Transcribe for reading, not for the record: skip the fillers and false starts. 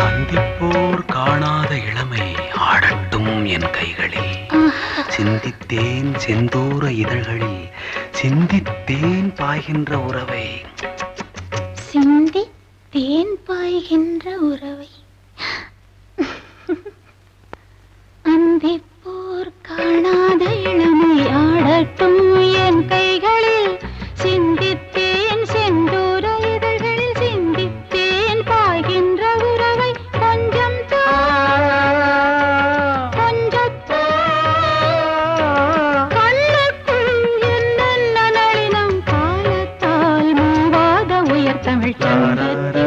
சந்திப்போர் காணாத இளமை ஆடட்டும் என் கைகளில். சிந்தித்தேன் செந்தூர இதழ்களில், சிந்தித்தேன் பாய்கின்ற உறவை. சிந்தித்தேன் பாய்கின்ற உறவை. அந்திப்போர் காணாத இளமை ஆடட்டும் என் கைகளில், சிந்தித்தேன் செந்தூர இதழ்களில், சிந்தித்தேன் பாய்கின்ற உறவை. கொஞ்சம் கண்ணுக்குள் என்னென்ன நளினம் காலத்தால் மூவாத உயர் தமிழ் சங்கத்தில்.